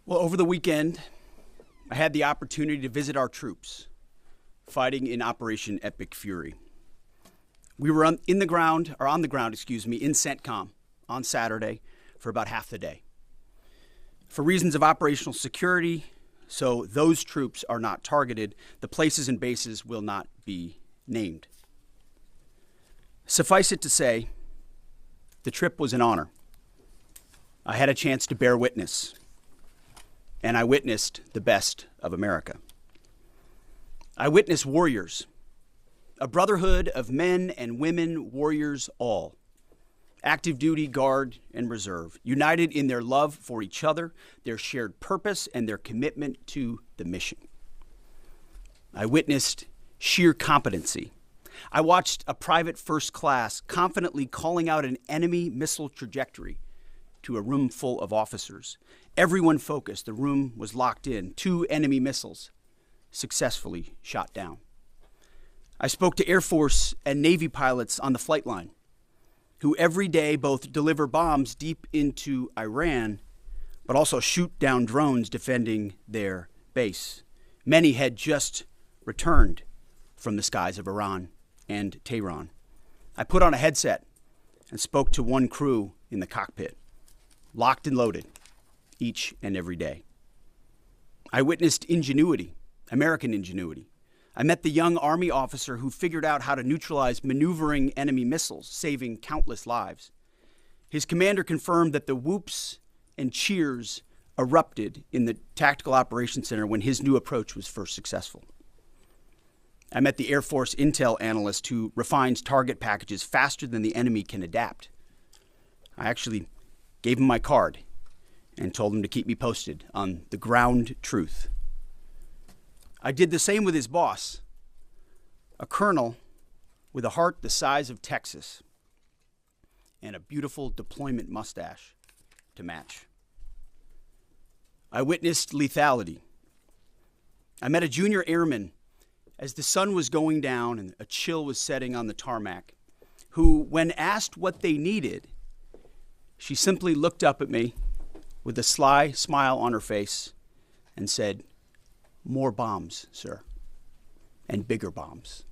Well, over the weekend, I had the opportunity to visit our troops fighting in Operation Epic Fury. We were on the ground in CENTCOM on Saturday for about half the day. For reasons of operational security, so those troops are not targeted, the places and bases will not be named. Suffice it to say, the trip was an honor. I had a chance to bear witness, and I witnessed the best of America. I witnessed warriors, a brotherhood of men and women, warriors all, active duty, guard, and reserve, united in their love for each other, their shared purpose, and their commitment to the mission. I witnessed sheer competency. I watched a private first class confidently calling out an enemy missile trajectory to a room full of officers. Everyone focused. The room was locked in. 2 enemy missiles successfully shot down. I spoke to Air Force and Navy pilots on the flight line who every day both deliver bombs deep into Iran, but also shoot down drones defending their base. Many had just returned from the skies of Iran and Tehran. I put on a headset and spoke to one crew in the cockpit, locked and loaded, each and every day. I witnessed ingenuity, American ingenuity. I met the young Army officer who figured out how to neutralize maneuvering enemy missiles, saving countless lives. His commander confirmed that the whoops and cheers erupted in the Tactical Operations Center when his new approach was first successful. I met the Air Force intel analyst who refines target packages faster than the enemy can adapt. I actually gave him my card and told him to keep me posted on the ground truth. I did the same with his boss, a colonel with a heart the size of Texas and a beautiful deployment mustache to match. I witnessed lethality. I met a junior airman as the sun was going down and a chill was setting on the tarmac, who, when asked what they needed, she simply looked up at me with a sly smile on her face and said, "More bombs, sir, and bigger bombs.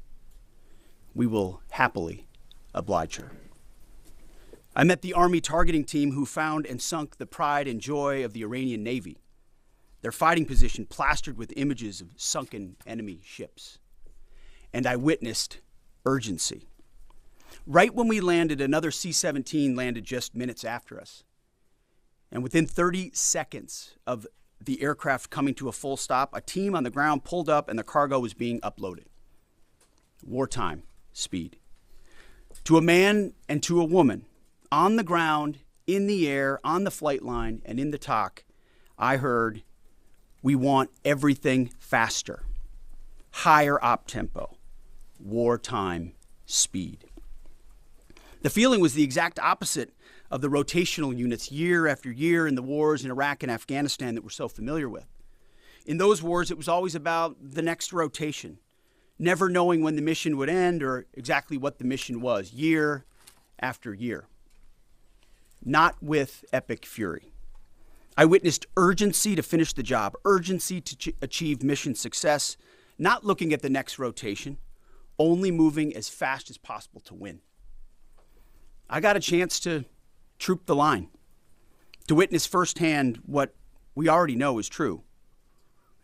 We will happily oblige her." I met the Army targeting team who found and sunk the pride and joy of the Iranian Navy, their fighting position plastered with images of sunken enemy ships. And I witnessed urgency. Right when we landed, another C-17 landed just minutes after us. And within 30 seconds of the aircraft coming to a full stop, a team on the ground pulled up and the cargo was being uploaded. Wartime speed. To a man and to a woman, on the ground, in the air, on the flight line, and in the TOC, I heard, "We want everything faster, higher op tempo, wartime speed." The feeling was the exact opposite of the rotational units year after year in the wars in Iraq and Afghanistan that we're so familiar with. In those wars, it was always about the next rotation, never knowing when the mission would end or exactly what the mission was, year after year. Not with Epic Fury. I witnessed urgency to finish the job, urgency to achieve mission success, not looking at the next rotation, only moving as fast as possible to win. I got a chance to troop the line, to witness firsthand what we already know is true.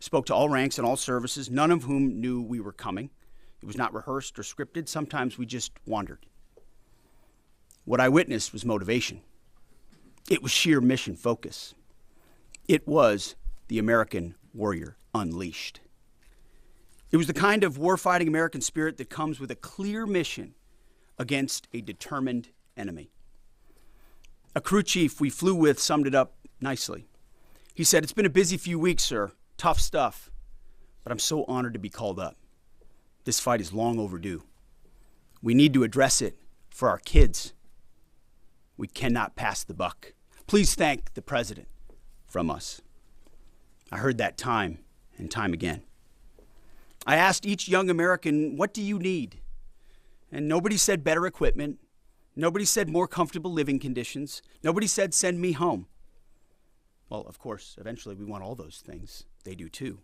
I spoke to all ranks and all services, none of whom knew we were coming. It was not rehearsed or scripted. Sometimes we just wandered. What I witnessed was motivation. It was sheer mission focus. It was the American warrior unleashed. It was the kind of warfighting American spirit that comes with a clear mission against a determined enemy. A crew chief we flew with summed it up nicely. He said, "It's been a busy few weeks, sir. Tough stuff. But I'm so honored to be called up. This fight is long overdue. We need to address it for our kids. We cannot pass the buck. Please thank the president from us." I heard that time and time again. I asked each young American, "What do you need?" And nobody said better equipment. Nobody said more comfortable living conditions. Nobody said, "Send me home." Well, of course, eventually we want all those things. They do too.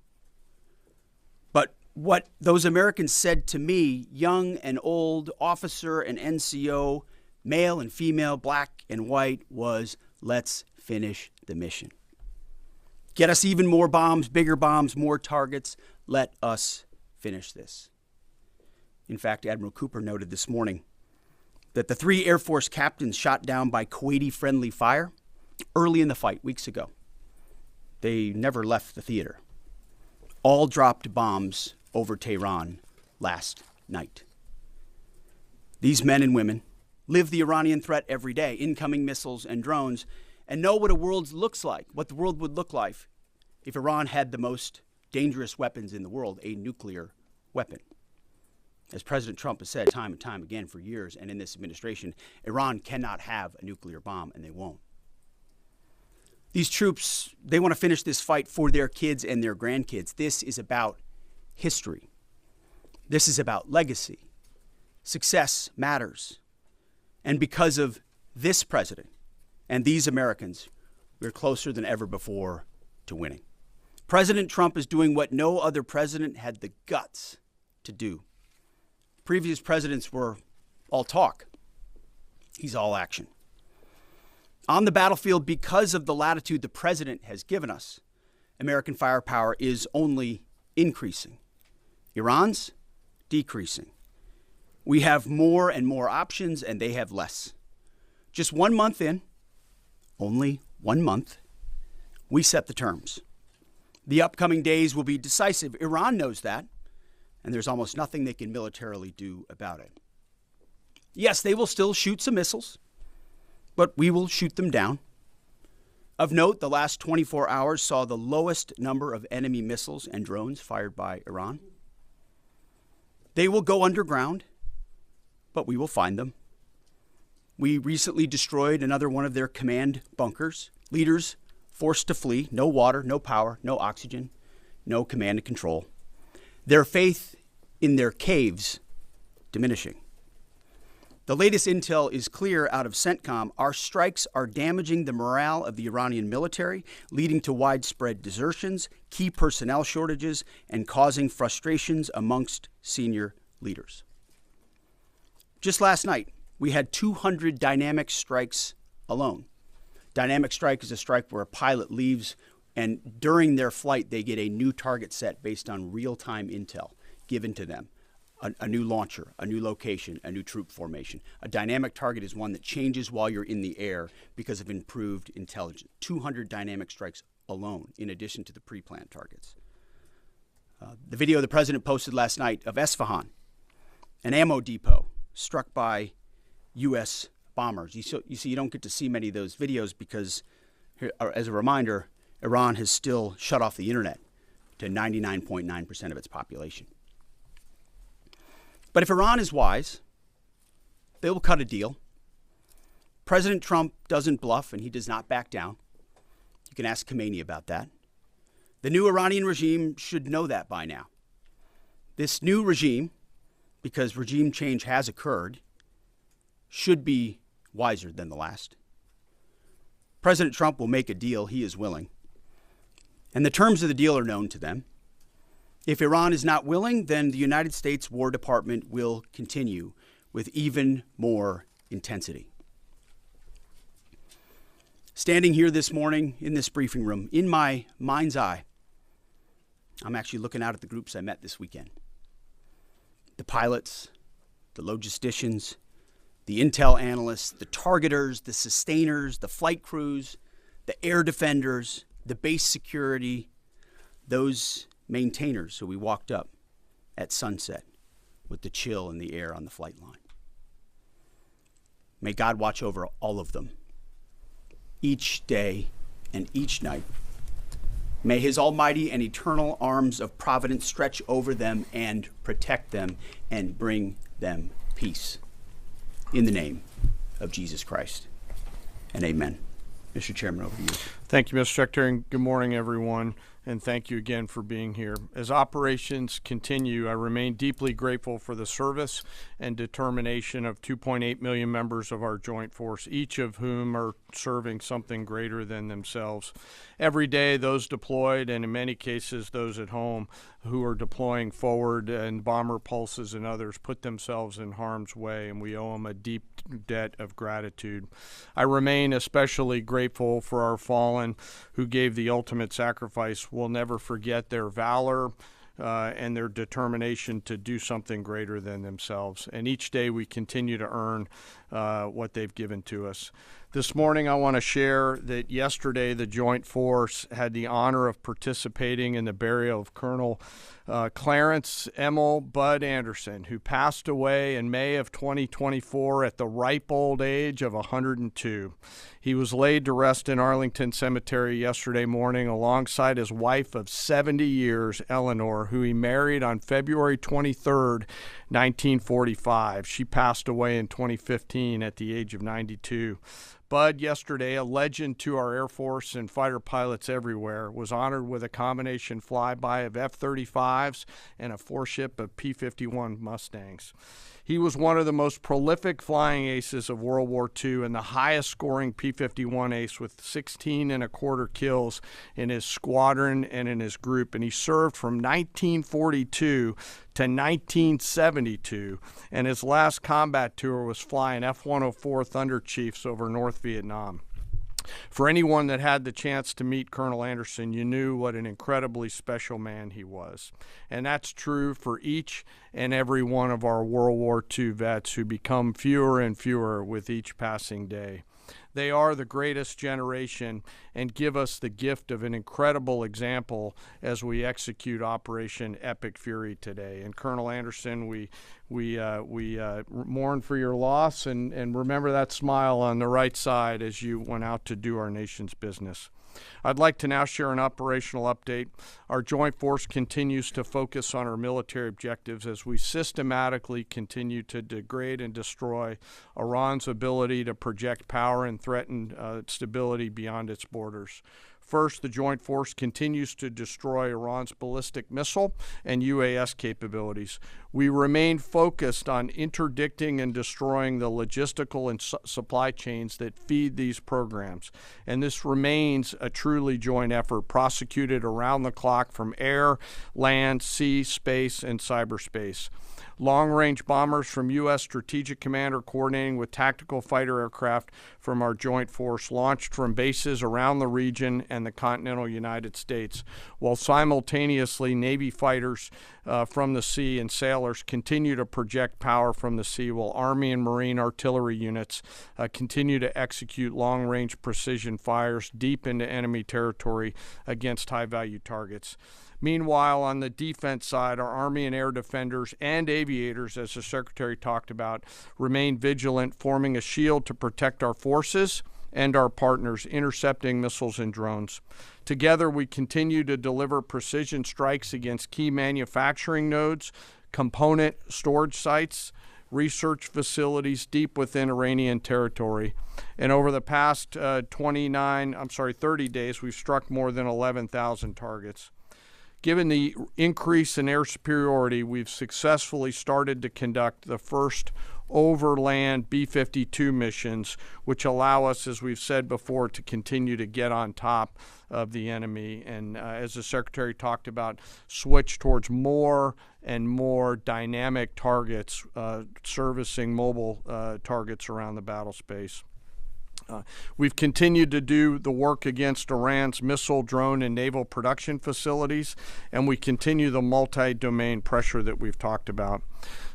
But what those Americans said to me, young and old, officer and NCO, male and female, black and white, was, let's finish the mission. Get us even more bombs, bigger bombs, more targets. Let us finish this. In fact, Admiral Cooper noted this morning that the 3 Air Force captains shot down by Kuwaiti-friendly fire early in the fight weeks ago. They never left the theater. All dropped bombs over Tehran last night. These men and women live the Iranian threat every day, incoming missiles and drones, and know what a world looks like, what the world would look like if Iran had the most dangerous weapons in the world, a nuclear weapon. As President Trump has said time and time again for years, and in this administration, Iran cannot have a nuclear bomb, and they won't. These troops, they want to finish this fight for their kids and their grandkids. This is about history. This is about legacy. Success matters. And because of this president and these Americans, we're closer than ever before to winning. President Trump is doing what no other president had the guts to do. Previous presidents were all talk. He's all action. On the battlefield, because of the latitude the president has given us, American firepower is only increasing. Iran's decreasing. We have more and more options, and they have less. Just 1 month in, only 1 month, we set the terms. The upcoming days will be decisive. Iran knows that, and there's almost nothing they can militarily do about it. Yes, they will still shoot some missiles, but we will shoot them down. Of note, the last 24 hours saw the lowest number of enemy missiles and drones fired by Iran. They will go underground, but we will find them. We recently destroyed another one of their command bunkers. Leaders forced to flee. No water, no power, no oxygen, no command and control. Their faith in their caves diminishing. The latest intel is clear out of CENTCOM. Our strikes are damaging the morale of the Iranian military, leading to widespread desertions, key personnel shortages, and causing frustrations amongst senior leaders. Just last night, we had 200 dynamic strikes alone. Dynamic strike is a strike where a pilot leaves, and during their flight, they get a new target set based on real-time intel given to them. A new launcher, a new location, a new troop formation. A dynamic target is one that changes while you're in the air because of improved intelligence. 200 dynamic strikes alone, in addition to the pre-planned targets. The video the president posted last night of Esfahan, an ammo depot struck by U.S. bombers. You see, you don't get to see many of those videos because, as a reminder, Iran has still shut off the internet to 99.9% of its population. But if Iran is wise, they will cut a deal. President Trump doesn't bluff, and he does not back down. You can ask Caine about that. The new Iranian regime should know that by now. This new regime, because regime change has occurred, should be wiser than the last. President Trump will make a deal. He is willing. And the terms of the deal are known to them. If Iran is not willing, then the United States War Department will continue with even more intensity. Standing here this morning in this briefing room, in my mind's eye, I'm actually looking out at the groups I met this weekend. The pilots, the logisticians, the intel analysts, the targeters, the sustainers, the flight crews, the air defenders, the base security, those maintainers who we walked up at sunset with the chill in the air on the flight line. May God watch over all of them each day and each night. May his almighty and eternal arms of providence stretch over them and protect them and bring them peace. In the name of Jesus Christ. And amen. Mr. Chairman, over to you. Thank you, Mr. Secretary, and good morning, everyone, and thank you again for being here. As operations continue, I remain deeply grateful for the service and determination of 2.8 million members of our joint force, each of whom are serving something greater than themselves. Every day, those deployed, and in many cases, those at home who are deploying forward, and bomber pulses and others, put themselves in harm's way, and we owe them a deep debt of gratitude. I remain especially grateful for our fallen who gave the ultimate sacrifice. We'll never forget their valor and their determination to do something greater than themselves. And each day we continue to earn what they've given to us. This morning I want to share that yesterday the Joint Force had the honor of participating in the burial of Colonel Clarence Emil Bud Anderson, who passed away in May of 2024 at the ripe old age of 102. He was laid to rest in Arlington Cemetery yesterday morning alongside his wife of 70 years, Eleanor, who he married on February 23rd, 1945. She passed away in 2015 at the age of 92. Bud, yesterday, a legend to our Air Force and fighter pilots everywhere, was honored with a combination flyby of F-35s and a four-ship of P-51 Mustangs. He was one of the most prolific flying aces of World War II and the highest scoring P-51 ace with 16 and a quarter kills in his squadron and in his group. And he served from 1942 to 1972, and his last combat tour was flying F-104 Thunder Chiefs over North Vietnam. For anyone that had the chance to meet Colonel Anderson, you knew what an incredibly special man he was. And that's true for each and every one of our World War II vets who become fewer and fewer with each passing day. They are the greatest generation and give us the gift of an incredible example as we execute Operation Epic Fury today. And Colonel Anderson, we mourn for your loss and remember that smile on the right side as you went out to do our nation's business. I'd like to now share an operational update. Our Joint Force continues to focus on our military objectives as we systematically continue to degrade and destroy Iran's ability to project power and threaten stability beyond its borders. First, the Joint Force continues to destroy Iran's ballistic missile and UAS capabilities. We remain focused on interdicting and destroying the logistical and supply chains that feed these programs. And this remains a truly joint effort prosecuted around the clock from air, land, sea, space, and cyberspace. Long-range bombers from U.S. Strategic Command are coordinating with tactical fighter aircraft from our Joint Force launched from bases around the region and the continental United States, while simultaneously Navy fighters from the sea and sailors continue to project power from the sea, while Army and Marine artillery units continue to execute long-range precision fires deep into enemy territory against high-value targets. Meanwhile, on the defense side, our Army and air defenders and aviators, as the Secretary talked about, remain vigilant, forming a shield to protect our forces and our partners, intercepting missiles and drones. Together, we continue to deliver precision strikes against key manufacturing nodes, component storage sites, research facilities deep within Iranian territory. And over the past 30 days, we've struck more than 11,000 targets. Given the increase in air superiority, we've successfully started to conduct the first overland B-52 missions, which allow us, as we've said before, to continue to get on top of the enemy and, as the Secretary talked about, switch towards more and more dynamic targets, servicing mobile targets around the battle space. We've continued to do the work against Iran's missile, drone, and naval production facilities, and we continue the multi-domain pressure that we've talked about.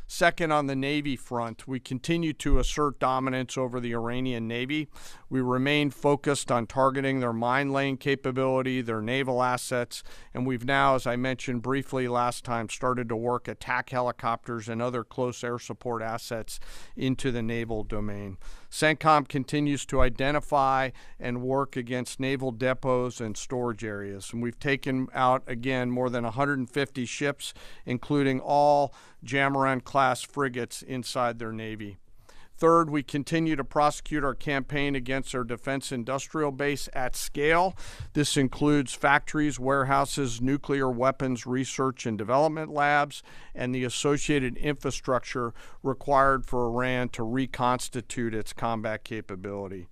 Second, on the Navy front, we continue to assert dominance over the Iranian Navy. We remain focused on targeting their mine-laying capability, their naval assets, and we've now, as I mentioned briefly last time, started to work attack helicopters and other close air support assets into the naval domain. CENTCOM continues to identify and work against naval depots and storage areas, and we've taken out, again, more than 150 ships, including all Jamaran-class frigates inside their Navy. Third, we continue to prosecute our campaign against our defense industrial base at scale. This includes factories, warehouses, nuclear weapons research and development labs, and the associated infrastructure required for Iran to reconstitute its combat capability.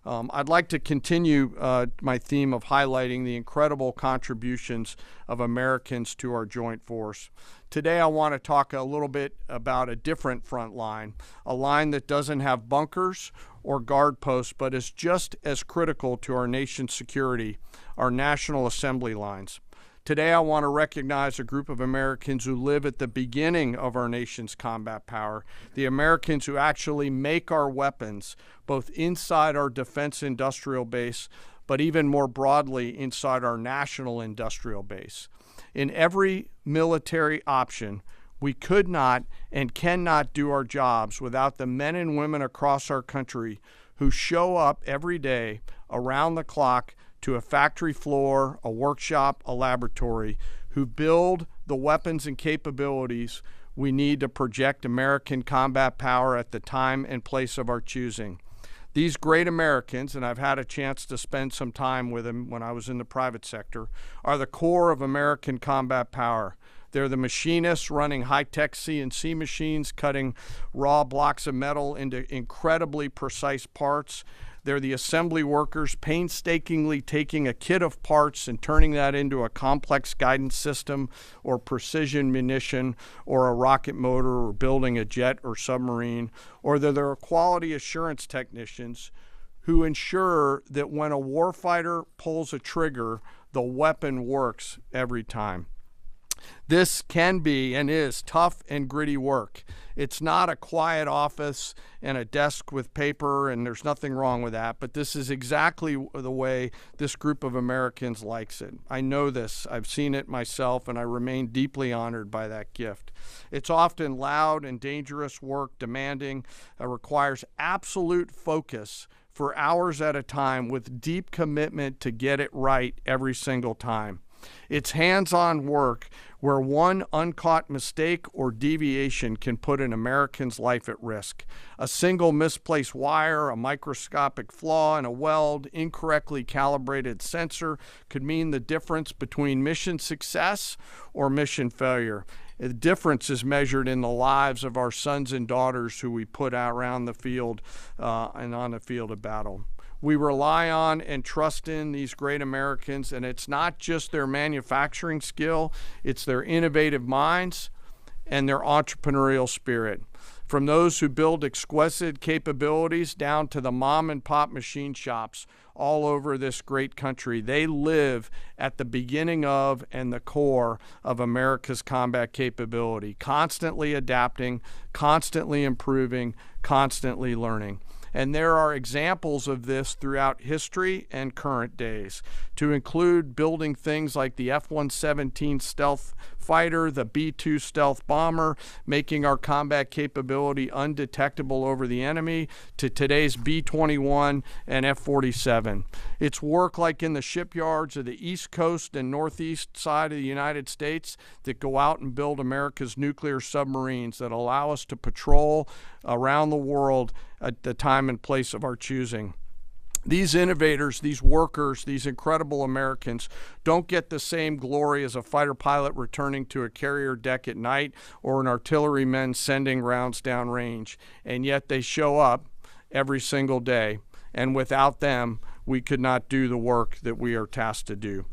I'd like to continue my theme of highlighting the incredible contributions of Americans to our joint force. Today I want to talk a little bit about a different front line, a line that doesn't have bunkers or guard posts, but is just as critical to our nation's security, our National Assembly lines. Today I want to recognize a group of Americans who live at the beginning of our nation's combat power, the Americans who actually make our weapons, both inside our defense industrial base, but even more broadly inside our national industrial base. In every military option, we could not and cannot do our jobs without the men and women across our country who show up every day around the clock to a factory floor, a workshop, a laboratory, who build the weapons and capabilities we need to project American combat power at the time and place of our choosing. These great Americans, and I've had a chance to spend some time with them when I was in the private sector, are the core of American combat power. They're the machinists running high-tech CNC machines, cutting raw blocks of metal into incredibly precise parts. They're the assembly workers painstakingly taking a kit of parts and turning that into a complex guidance system or precision munition or a rocket motor or building a jet or submarine. Or they're the quality assurance technicians who ensure that when a warfighter pulls a trigger, the weapon works every time. This can be and is tough and gritty work. It's not a quiet office and a desk with paper, and there's nothing wrong with that, but this is exactly the way this group of Americans likes it. I know this. I've seen it myself, and I remain deeply honored by that gift. It's often loud and dangerous work, demanding, requires absolute focus for hours at a time with deep commitment to get it right every single time. It's hands-on work where one uncaught mistake or deviation can put an American's life at risk. A single misplaced wire, a microscopic flaw in a weld, incorrectly calibrated sensor could mean the difference between mission success or mission failure. The difference is measured in the lives of our sons and daughters who we put out around the field and on the field of battle. We rely on and trust in these great Americans, and it's not just their manufacturing skill, it's their innovative minds and their entrepreneurial spirit. From those who build exquisite capabilities down to the mom and pop machine shops all over this great country, they live at the beginning of and the core of America's combat capability, constantly adapting, constantly improving, constantly learning. And there are examples of this throughout history and current days, to include building things like the F-117 stealth fighter, the B-2 stealth bomber, making our combat capability undetectable over the enemy, to today's B-21 and F-47. It's work like in the shipyards of the East Coast and Northeast side of the United States that go out and build America's nuclear submarines that allow us to patrol around the world at the time and place of our choosing. These innovators, these workers, these incredible Americans don't get the same glory as a fighter pilot returning to a carrier deck at night or an artilleryman sending rounds downrange, and yet they show up every single day, and without them, we could not do the work that we are tasked to do.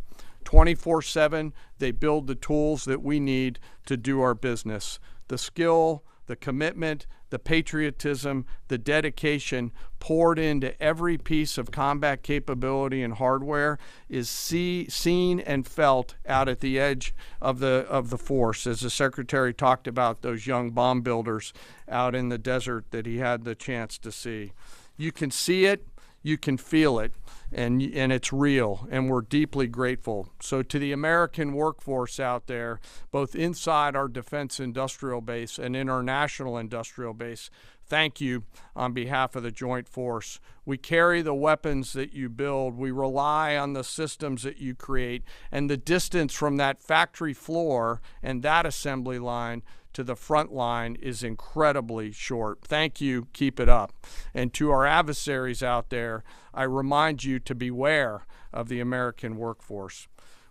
24/7, they build the tools that we need to do our business. The skill, the commitment, the patriotism, the dedication poured into every piece of combat capability and hardware is seen and felt out at the edge of the force, as the Secretary talked about those young bomb builders out in the desert that he had the chance to see. You can see it, you can feel it, and it's real, and we're deeply grateful. So to the American workforce out there, both inside our defense industrial base and in our national industrial base, thank you on behalf of the Joint Force. We carry the weapons that you build. We rely on the systems that you create, and the distance from that factory floor and that assembly line to the front line is incredibly short. Thank you. Keep it up. And to our adversaries out there, I remind you to beware of the American workforce.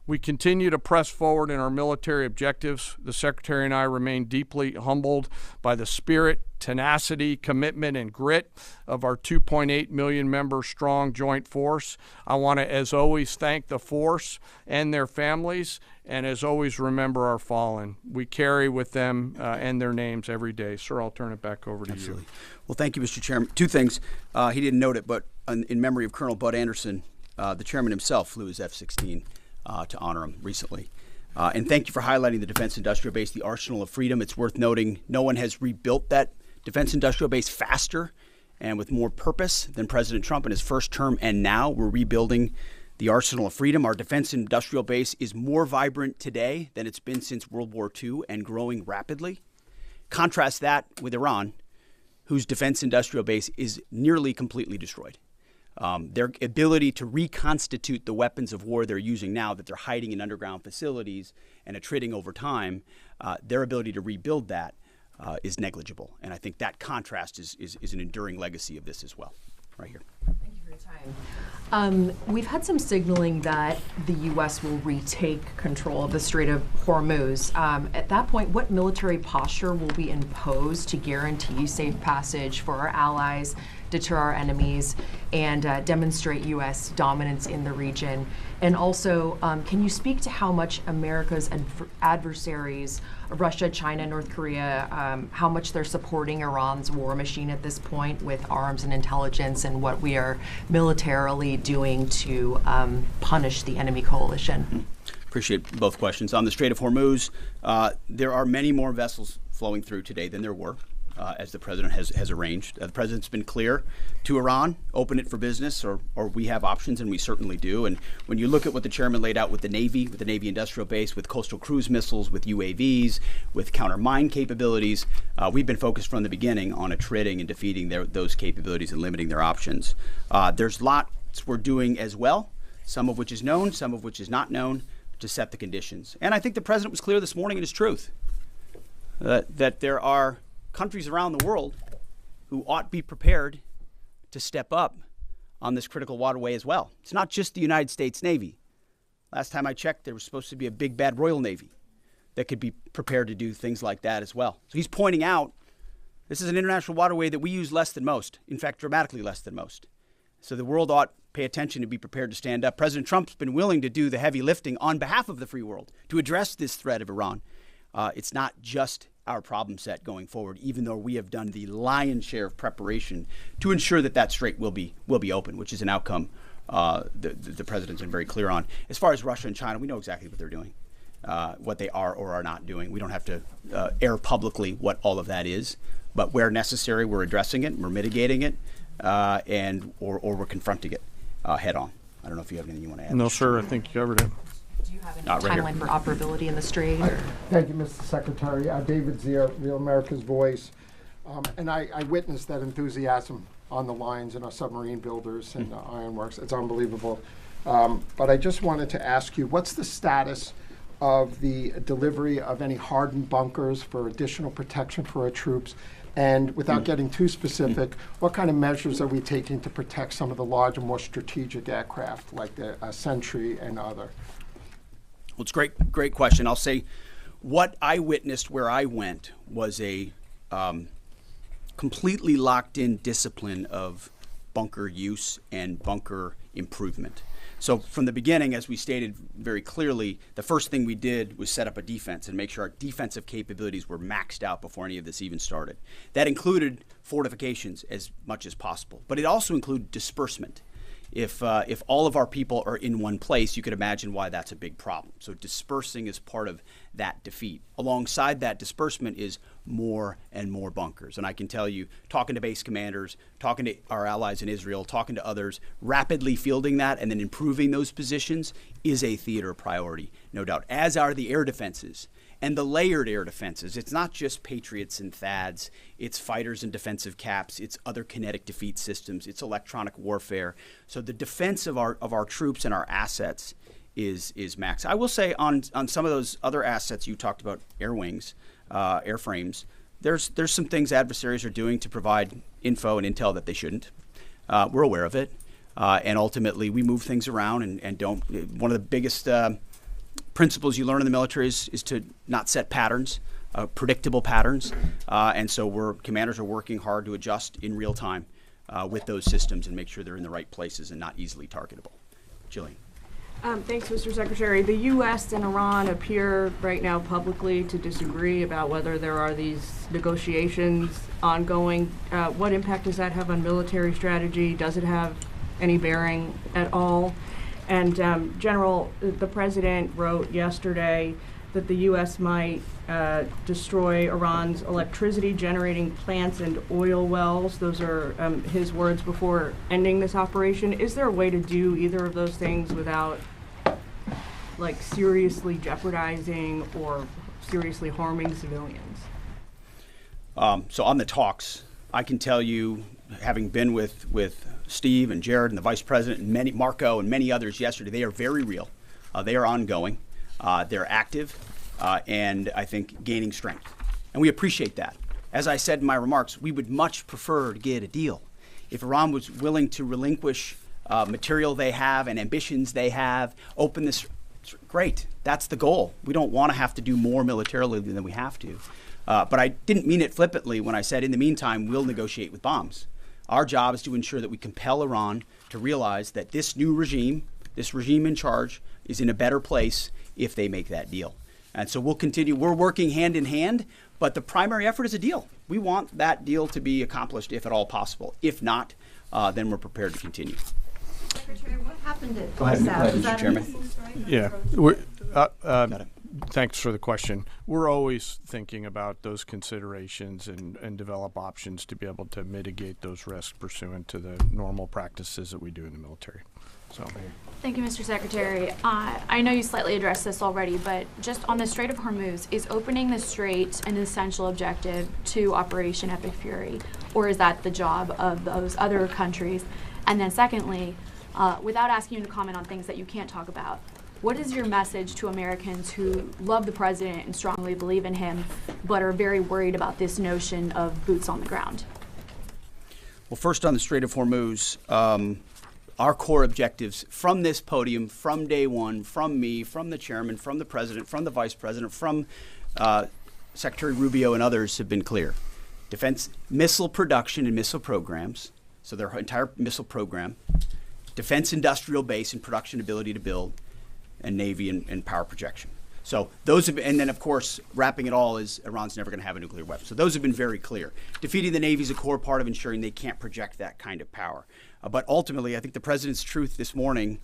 We continue to press forward in our military objectives. The Secretary and I remain deeply humbled by the spirit, tenacity, commitment, and grit of our 2.8 million member strong joint force. I want to, as always, thank the force and their families, and as always, remember our fallen. We carry with them and their names every day. Sir, I'll turn it back over to Absolutely. you. Well, thank you, Mr. Chairman. Two things. He didn't note it, but in memory of Colonel Bud Anderson, the chairman himself flew his F-16 to honor him recently. And thank you for highlighting the defense industrial base, the arsenal of freedom. It's worth noting no one has rebuilt that defense industrial base faster and with more purpose than President Trump in his first term. And now we're rebuilding the arsenal of freedom. Our defense industrial base is more vibrant today than it's been since World War II and growing rapidly. Contrast that with Iran, whose defense industrial base is nearly completely destroyed. Their ability to reconstitute the weapons of war they're using now that they're hiding in underground facilities and attriting over time, their ability to rebuild that is negligible. And I think that contrast is an enduring legacy of this as well, right here. Thank you for your time. We've had some signaling that the U.S. will retake control of the Strait of Hormuz. At that point, what military posture will be imposed to guarantee safe passage for our allies, deter our enemies, and demonstrate U.S. dominance in the region? And also, can you speak to how much America's adversaries, Russia, China, North Korea, how much they're supporting Iran's war machine at this point with arms and intelligence, and what we are militarily doing to punish the enemy coalition? Appreciate both questions. On the Strait of Hormuz, there are many more vessels flowing through today than there were. As the president has arranged. The president's been clear to Iran, open it for business, or we have options, and we certainly do. And when you look at what the chairman laid out with the Navy industrial base, with coastal cruise missiles, with UAVs, with counter mine capabilities, we've been focused from the beginning on attriting and defeating those capabilities and limiting their options. There's lots we're doing as well, some of which is known, some of which is not known, to set the conditions. And I think the president was clear this morning in his truth that there are countries around the world who ought to be prepared to step up on this critical waterway as well. It's not just the United States Navy. Last time I checked, there was supposed to be a big bad Royal Navy that could be prepared to do things like that as well. So he's pointing out this is an international waterway that we use less than most, in fact, dramatically less than most. So the world ought to pay attention and be prepared to stand up. President Trump's been willing to do the heavy lifting on behalf of the free world to address this threat of Iran. It's not just our problem set going forward, even though we have done the lion's share of preparation to ensure that strait will be open, which is an outcome the president's been very clear on. As far as Russia and China, we know exactly what they're doing, what they are or are not doing. We don't have to air publicly what all of that is, but where necessary, we're addressing it, we're mitigating it, or we're confronting it head on. I don't know if you have anything you want to add. No, sir. I think you covered it. Do you have any timeline for operability in the strait? Thank you, Mr. Secretary. David Zier, Real America's Voice. And I witnessed that enthusiasm on the lines and our submarine builders and ironworks. It's unbelievable. But I just wanted to ask you, what's the status of the delivery of any hardened bunkers for additional protection for our troops? And without getting too specific, what kind of measures are we taking to protect some of the larger, more strategic aircraft like the Sentry and other? Well, it's a great question. I'll say what I witnessed where I went was a completely locked-in discipline of bunker use and bunker improvement. So from the beginning, as we stated very clearly, the first thing we did was set up a defense and make sure our defensive capabilities were maxed out before any of this even started. That included fortifications as much as possible, but it also included disbursement. If all of our people are in one place, you could imagine why that's a big problem. So dispersing is part of that defeat. Alongside that disbursement is more and more bunkers. And I can tell you, talking to base commanders, talking to our allies in Israel, talking to others, rapidly fielding that and then improving those positions is a theater priority, no doubt, as are the air defenses. And the layered air defenses, it's not just Patriots and THAADs, it's fighters and defensive caps, it's other kinetic defeat systems, it's electronic warfare. So the defense of our troops and our assets is max. I will say on some of those other assets you talked about, air wings, airframes. There's some things adversaries are doing to provide info and intel that they shouldn't. We're aware of it. And ultimately, we move things around and don't. One of the biggest principles you learn in the military is to not set patterns, predictable patterns. And so commanders are working hard to adjust in real time with those systems and make sure they're in the right places and not easily targetable. Jillian. Thanks, Mr. Secretary. The U.S. and Iran appear right now publicly to disagree about whether there are these negotiations ongoing. What impact does that have on military strategy? Does it have any bearing at all? And General, the President wrote yesterday that the U.S. might destroy Iran's electricity generating plants and oil wells. Those are his words before ending this operation. Is there a way to do either of those things without seriously jeopardizing or seriously harming civilians? So on the talks, I can tell you, having been with Steve and Jared and the Vice President and Marco and many others yesterday, they are very real. They are ongoing. They're active and I think gaining strength. And we appreciate that. As I said in my remarks, we would much prefer to get a deal. If Iran was willing to relinquish material they have and ambitions they have, open this, great. That's the goal. We don't want to have to do more militarily than we have to. But I didn't mean it flippantly when I said, in the meantime, we'll negotiate with bombs. Our job is to ensure that we compel Iran to realize that this new regime, this regime in charge, is in a better place if they make that deal. And so we'll continue. We're working hand in hand, but the primary effort is a deal. We want that deal to be accomplished if at all possible. If not, then we're prepared to continue. Secretary, what happened at Go ahead, Mr. Chairman. Yeah. Thanks for the question. We're always thinking about those considerations and develop options to be able to mitigate those risks pursuant to the normal practices that we do in the military. So. Thank you, Mr. Secretary. I know you slightly addressed this already, but just on the Strait of Hormuz, is opening the strait an essential objective to Operation Epic Fury, or is that the job of those other countries? And then secondly, without asking you to comment on things that you can't talk about, what is your message to Americans who love the president and strongly believe in him, but are very worried about this notion of boots on the ground? Well, first on the Strait of Hormuz, our core objectives from this podium, from day one, from me, from the chairman, from the president, from the vice president, from Secretary Rubio and others have been clear. Defense missile production and missile programs, so their entire missile program, defense industrial base and production ability to build, and Navy and power projection. So those have been, and then of course, wrapping it all is Iran's never going to have a nuclear weapon. So those have been very clear. Defeating the Navy is a core part of ensuring they can't project that kind of power. But ultimately, I think the president's truth this morning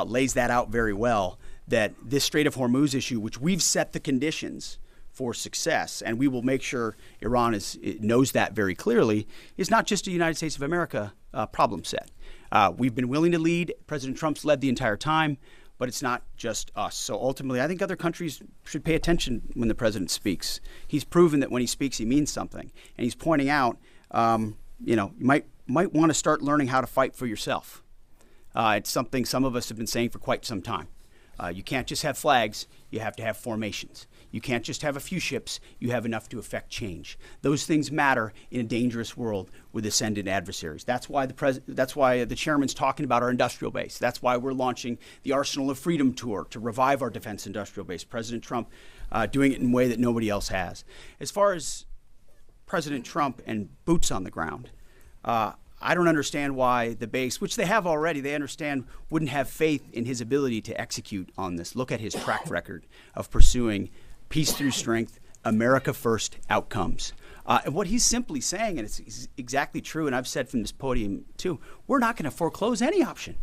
lays that out very well, that this Strait of Hormuz issue, which we've set the conditions for success, and we will make sure Iran knows that very clearly, is not just a United States of America problem set. We've been willing to lead. President Trump's led the entire time. But it's not just us. So ultimately, I think other countries should pay attention when the president speaks. He's proven that when he speaks, he means something. And he's pointing out, you might want to start learning how to fight for yourself. It's something some of us have been saying for quite some time. You can't just have flags. You have to have formations. You can't just have a few ships. You have enough to affect change. Those things matter in a dangerous world with ascendant adversaries. That's why the chairman's talking about our industrial base. That's why we're launching the Arsenal of Freedom tour to revive our defense industrial base. President Trump doing it in a way that nobody else has. As far as President Trump and boots on the ground, I don't understand why the base, which they have already, they understand, wouldn't have faith in his ability to execute on this. Look at his track record of pursuing peace through strength, America first outcomes. And what he's simply saying, and it's exactly true, and I've said from this podium too, we're not going to foreclose any option.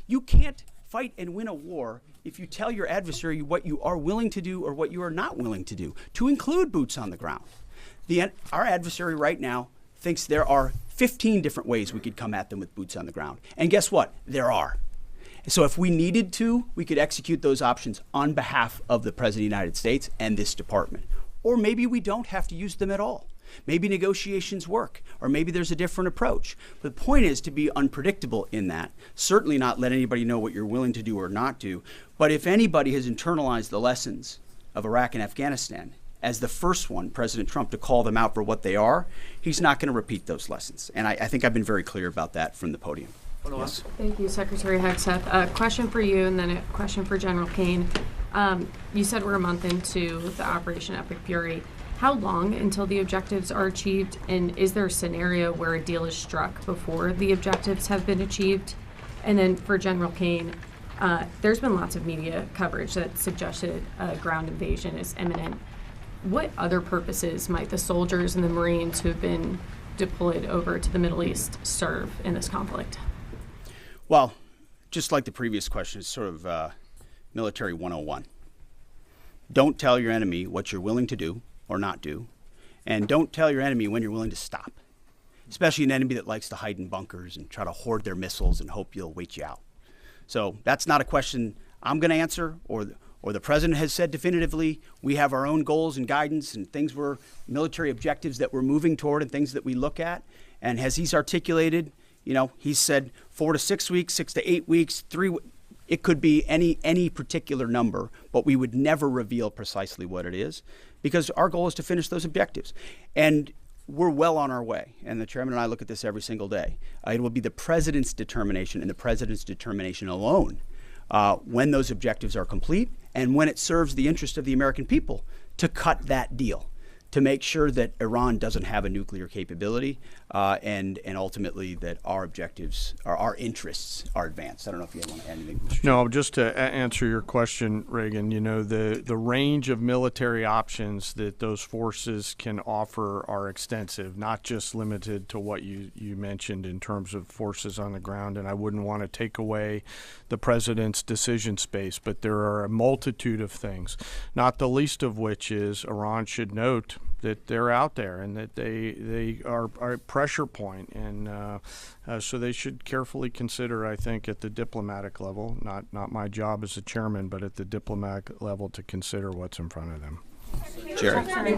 You can't fight and win a war if you tell your adversary what you are willing to do or what you are not willing to do, to include boots on the ground. Our adversary right now thinks there are 15 different ways we could come at them with boots on the ground. And guess what? There are. So if we needed to, we could execute those options on behalf of the President of the United States and this department. Or maybe we don't have to use them at all. Maybe negotiations work, or maybe there's a different approach. But the point is to be unpredictable in that. Certainly not let anybody know what you're willing to do or not do. But if anybody has internalized the lessons of Iraq and Afghanistan, as the first one, President Trump, to call them out for what they are, he's not going to repeat those lessons. And I think I've been very clear about that from the podium. Yes. Thank you, Secretary Hegseth. A question for you and then a question for General Caine. You said we're a month into the Operation Epic Fury. How long until the objectives are achieved? And is there a scenario where a deal is struck before the objectives have been achieved? And then for General Caine, there's been lots of media coverage that suggested a ground invasion is imminent. What other purposes might the soldiers and the Marines who have been deployed over to the Middle East serve in this conflict? Well, just like the previous question, it's sort of military 101. Don't tell your enemy what you're willing to do or not do, and don't tell your enemy when you're willing to stop, especially an enemy that likes to hide in bunkers and try to hoard their missiles and hope you'll wait you out. So that's not a question I'm going to answer, or the president has said definitively. We have our own goals and guidance and things military objectives that we're moving toward and things that we look at. And as he's articulated, he's said 4 to 6 weeks, 6 to 8 weeks, 3. It could be any particular number, but we would never reveal precisely what it is, because our goal is to finish those objectives. And we're well on our way. And the chairman and I look at this every single day. It will be the president's determination and the president's determination alone when those objectives are complete and when it serves the interest of the American people to cut that deal, to make sure that Iran doesn't have a nuclear capability, and ultimately that our objectives, our interests are advanced. I don't know if you want to add anything. No, just to answer your question, Reagan, the range of military options that those forces can offer are extensive, not just limited to what you mentioned in terms of forces on the ground. And I wouldn't want to take away the president's decision space, but there are a multitude of things, not the least of which is Iran should note that they're out there and that they are a pressure point, and so they should carefully consider, I think, at the diplomatic level, not my job as a chairman, but at the diplomatic level, to consider what's in front of them. Jerry. Okay,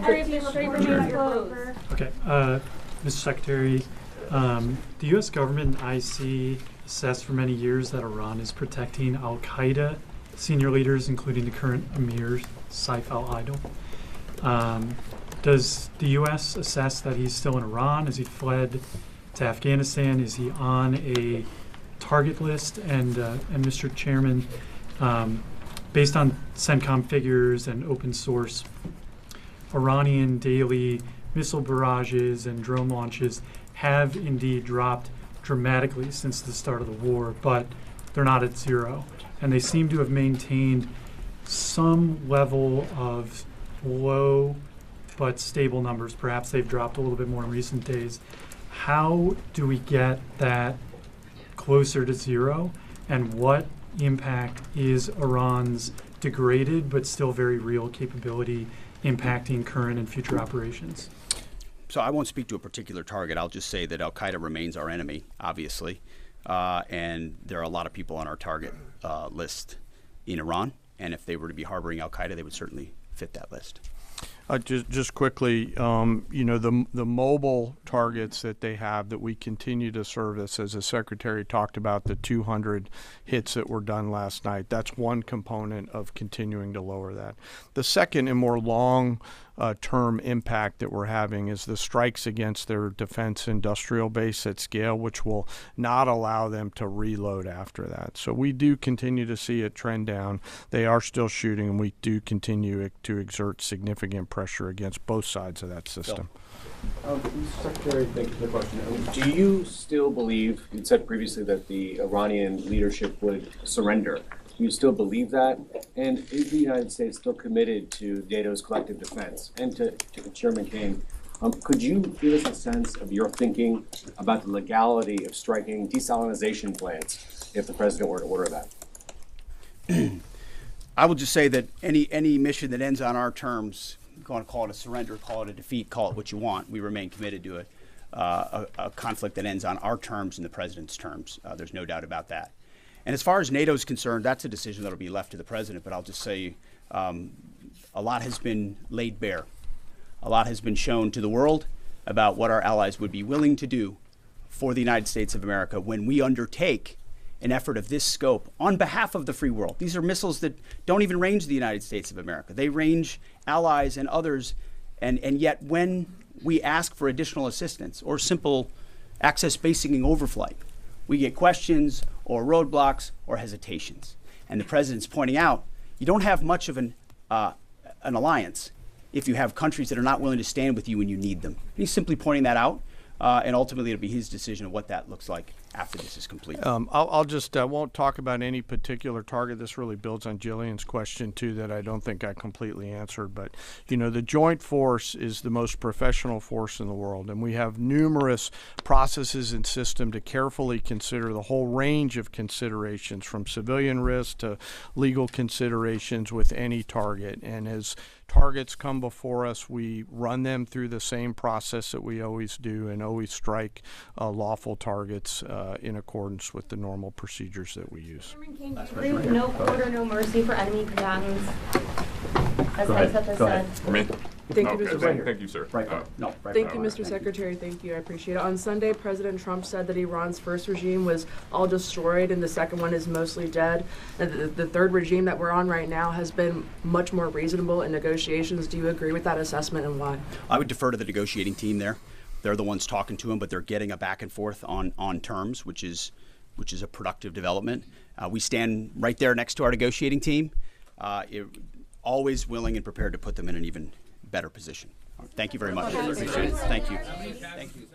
Mr. Secretary, the U.S. government and IC assessed for many years that Iran is protecting al-Qaeda senior leaders, including the current Emir Saif al-Idil. Does the U.S. assess that he's still in Iran? Has he fled to Afghanistan? Is he on a target list? And Mr. Chairman, based on CENTCOM figures and open source, Iranian daily missile barrages and drone launches have indeed dropped dramatically since the start of the war, but they're not at zero. And they seem to have maintained some level of low but stable numbers. Perhaps they've dropped a little bit more in recent days. How do we get that closer to zero? And what impact is Iran's degraded but still very real capability impacting current and future operations? So I won't speak to a particular target. I'll just say that al-Qaeda remains our enemy, obviously. And there are a lot of people on our target list in Iran. And if they were to be harboring al-Qaeda, they would certainly fit that list. Just quickly, the mobile targets that they have that we continue to service, as the Secretary talked about, the 200 hits that were done last night, that's one component of continuing to lower that. The second and more long-term impact that we're having is the strikes against their defense industrial base at scale, which will not allow them to reload after that. So we do continue to see a trend down. They are still shooting, and we do continue to exert significant pressure against both sides of that system. Mr. Secretary, thank you for the question. Do you still believe, you said previously that the Iranian leadership would surrender. Do you still believe that? And is the United States still committed to NATO's collective defense? And to Chairman Caine, could you give us a sense of your thinking about the legality of striking desalinization plants if the president were to order that? I will just say that any mission that ends on our terms, you want to call it a surrender, call it a defeat, call it what you want, we remain committed to it. A conflict that ends on our terms and the president's terms. There's no doubt about that. And as far as NATO is concerned, that's a decision that will be left to the president. But I'll just say a lot has been laid bare. A lot has been shown to the world about what our allies would be willing to do for the United States of America when we undertake an effort of this scope on behalf of the free world. These are missiles that don't even range the United States of America. They range allies and others, and yet when we ask for additional assistance or simple access basing overflight, we get questions or roadblocks or hesitations. And the president's pointing out, you don't have much of an alliance if you have countries that are not willing to stand with you when you need them. He's simply pointing that out, and ultimately it'll be his decision of what that looks like after this is complete. I'll just won't talk about any particular target. This really builds on Jillian's question too, that I don't think I completely answered. But you know, the joint force is the most professional force in the world, and we have numerous processes and systems to carefully consider the whole range of considerations, from civilian risk to legal considerations with any target. And as targets come before us, we run them through the same process that we always do, and always strike lawful targets in accordance with the normal procedures that we use. No quarter, no mercy for enemy combatants, as Hegseth has said. For me? Thank you, Mr. Secretary. Thank you, sir. Thank you, Mr. Secretary. Thank you. I appreciate it. On Sunday, President Trump said that Iran's first regime was all destroyed and the second one is mostly dead. And the third regime that we're on right now has been much more reasonable in negotiations. Do you agree with that assessment, and why? I would defer to the negotiating team there. They're the ones talking to him, but they're getting a back and forth on terms, which is a productive development. We stand right there next to our negotiating team, always willing and prepared to put them in an even better position. Thank you very much. Appreciate it. Thank you. Thank you.